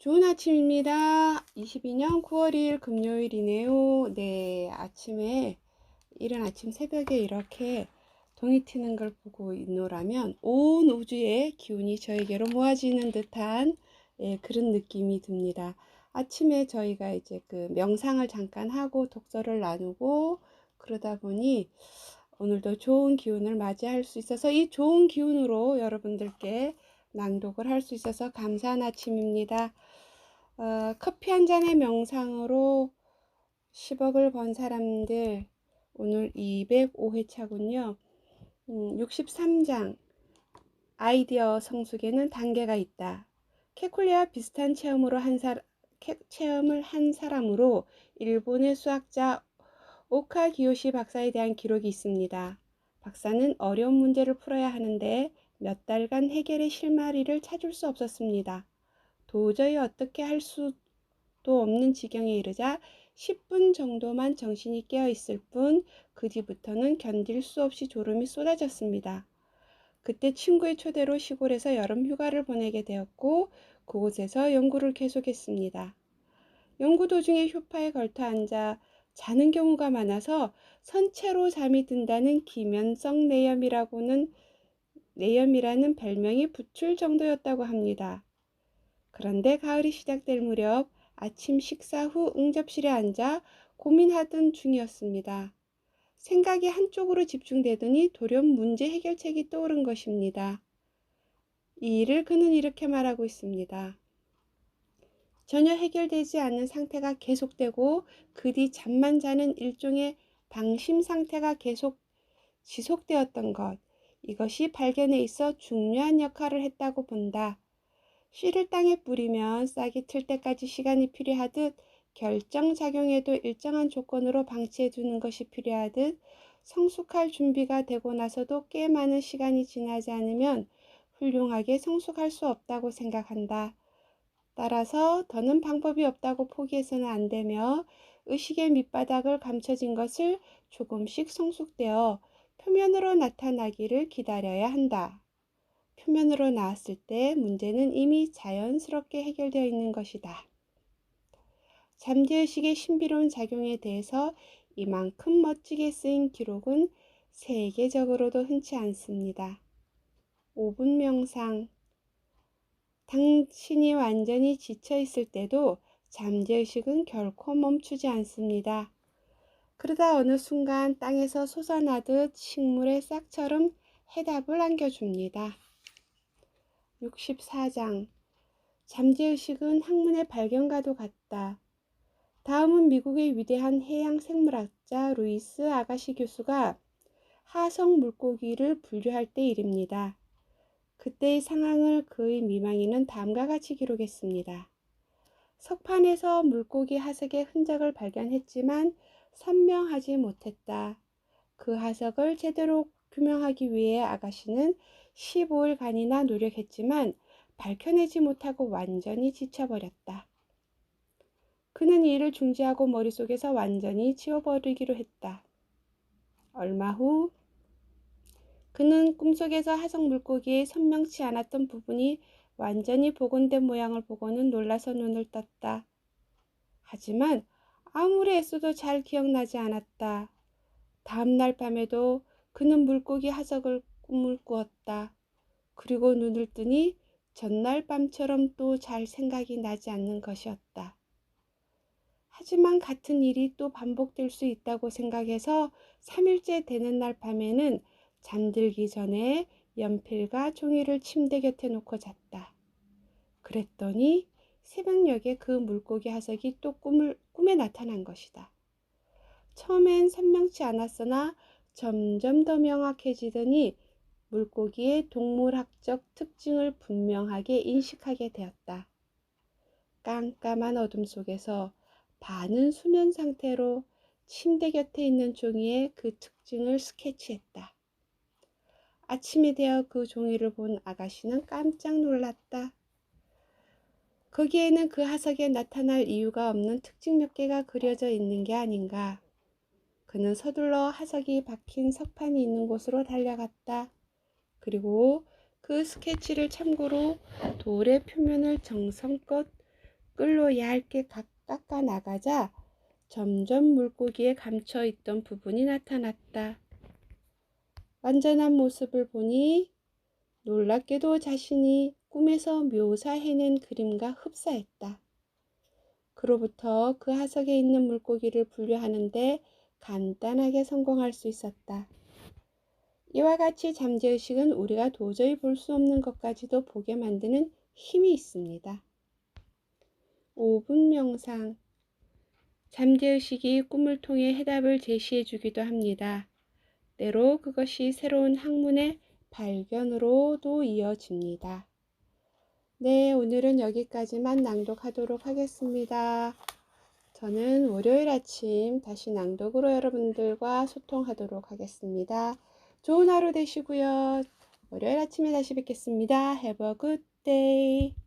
좋은 아침입니다. 22년 9월 2일 금요일이네요. 네, 이른 아침 새벽에 이렇게 동이 트는 걸 보고 있노라면 온 우주의 기운이 저에게로 모아지는 듯한 그런 느낌이 듭니다. 아침에 저희가 이제 그 명상을 잠깐 하고 독서를 나누고 그러다 보니 오늘도 좋은 기운을 맞이할 수 있어서 이 좋은 기운으로 여러분들께 낭독을 할 수 있어서 감사한 아침입니다. 커피 한 잔의 명상으로 10억을 번 사람들, 오늘 205회차군요. 63장 아이디어 성숙에는 단계가 있다. 케쿨레와 비슷한 체험을 한 사람으로 일본의 수학자 오카 기요시 박사에 대한 기록이 있습니다. 박사는 어려운 문제를 풀어야 하는데 몇 달간 해결의 실마리를 찾을 수 없었습니다. 도저히 어떻게 할 수도 없는 지경에 이르자 10분 정도만 정신이 깨어 있을 뿐 그 뒤부터는 견딜 수 없이 졸음이 쏟아졌습니다. 그때 친구의 초대로 시골에서 여름 휴가를 보내게 되었고 그곳에서 연구를 계속했습니다. 연구 도중에 소파에 걸터 앉아 자는 경우가 많아서 선체로 잠이 든다는 기면성 내염이라는 별명이 붙을 정도였다고 합니다. 그런데 가을이 시작될 무렵 아침 식사 후 응접실에 앉아 고민하던 중이었습니다. 생각이 한쪽으로 집중되더니 돌연 문제 해결책이 떠오른 것입니다. 이 일을 그는 이렇게 말하고 있습니다. 전혀 해결되지 않는 상태가 계속되고 그 뒤 잠만 자는 일종의 방심 상태가 계속 지속되었던 것. 이것이 발견에 있어 중요한 역할을 했다고 본다. 씨를 땅에 뿌리면 싹이 틀 때까지 시간이 필요하듯 결정작용에도 일정한 조건으로 방치해 두는 것이 필요하듯 성숙할 준비가 되고 나서도 꽤 많은 시간이 지나지 않으면 훌륭하게 성숙할 수 없다고 생각한다. 따라서 더는 방법이 없다고 포기해서는 안 되며 의식의 밑바닥을 감춰진 것을 조금씩 성숙되어 표면으로 나타나기를 기다려야 한다. 표면으로 나왔을 때 문제는 이미 자연스럽게 해결되어 있는 것이다. 잠재의식의 신비로운 작용에 대해서 이만큼 멋지게 쓰인 기록은 세계적으로도 흔치 않습니다. 5분 명상. 당신이 완전히 지쳐 있을 때도 잠재의식은 결코 멈추지 않습니다. 그러다 어느 순간 땅에서 솟아나듯 식물의 싹처럼 해답을 안겨줍니다. 64장 잠재의식은 학문의 발견과도 같다. 다음은 미국의 위대한 해양생물학자 루이스 아가시 교수가 하성 물고기를 분류할 때 일입니다. 그때의 상황을 그의 미망인은 다음과 같이 기록했습니다. 석판에서 물고기 하석의 흔적을 발견했지만 선명하지 못했다. 그 하석을 제대로 규명하기 위해 아가씨는 15일간이나 노력했지만 밝혀내지 못하고 완전히 지쳐버렸다. 그는 이 일을 중지하고 머릿속에서 완전히 지워버리기로 했다. 얼마 후 그는 꿈속에서 하석 물고기의 선명치 않았던 부분이 완전히 복원된 모양을 보고는 놀라서 눈을 떴다. 하지만 아무리 애써도 잘 기억나지 않았다. 다음날 밤에도 그는 물고기 하석을 꿈을 꾸었다. 그리고 눈을 뜨니 전날 밤처럼 또 잘 생각이 나지 않는 것이었다. 하지만 같은 일이 또 반복될 수 있다고 생각해서 3일째 되는 날 밤에는 잠들기 전에 연필과 종이를 침대 곁에 놓고 잤다. 그랬더니 새벽녘에 그 물고기 하석이 또 꿈에 나타난 것이다. 처음엔 선명치 않았으나 점점 더 명확해지더니 물고기의 동물학적 특징을 분명하게 인식하게 되었다. 깜깜한 어둠 속에서 반은 수면 상태로 침대 곁에 있는 종이에 그 특징을 스케치했다. 아침이 되어 그 종이를 본 아가씨는 깜짝 놀랐다. 거기에는 그 하석에 나타날 이유가 없는 특징 몇 개가 그려져 있는 게 아닌가. 그는 서둘러 하석이 박힌 석판이 있는 곳으로 달려갔다. 그리고 그 스케치를 참고로 돌의 표면을 정성껏 끌로 얇게 깎아 나가자 점점 물고기에 감춰 있던 부분이 나타났다. 완전한 모습을 보니 놀랍게도 자신이 꿈에서 묘사해낸 그림과 흡사했다. 그로부터 그 하석에 있는 물고기를 분류하는데 간단하게 성공할 수 있었다. 이와 같이 잠재의식은 우리가 도저히 볼 수 없는 것까지도 보게 만드는 힘이 있습니다. 5분 명상. 잠재의식이 꿈을 통해 해답을 제시해 주기도 합니다. 때로 그것이 새로운 학문의 발견으로도 이어집니다. 네, 오늘은 여기까지만 낭독하도록 하겠습니다. 저는 월요일 아침 다시 낭독으로 여러분들과 소통하도록 하겠습니다. 좋은 하루 되시고요. 월요일 아침에 다시 뵙겠습니다. Have a good day.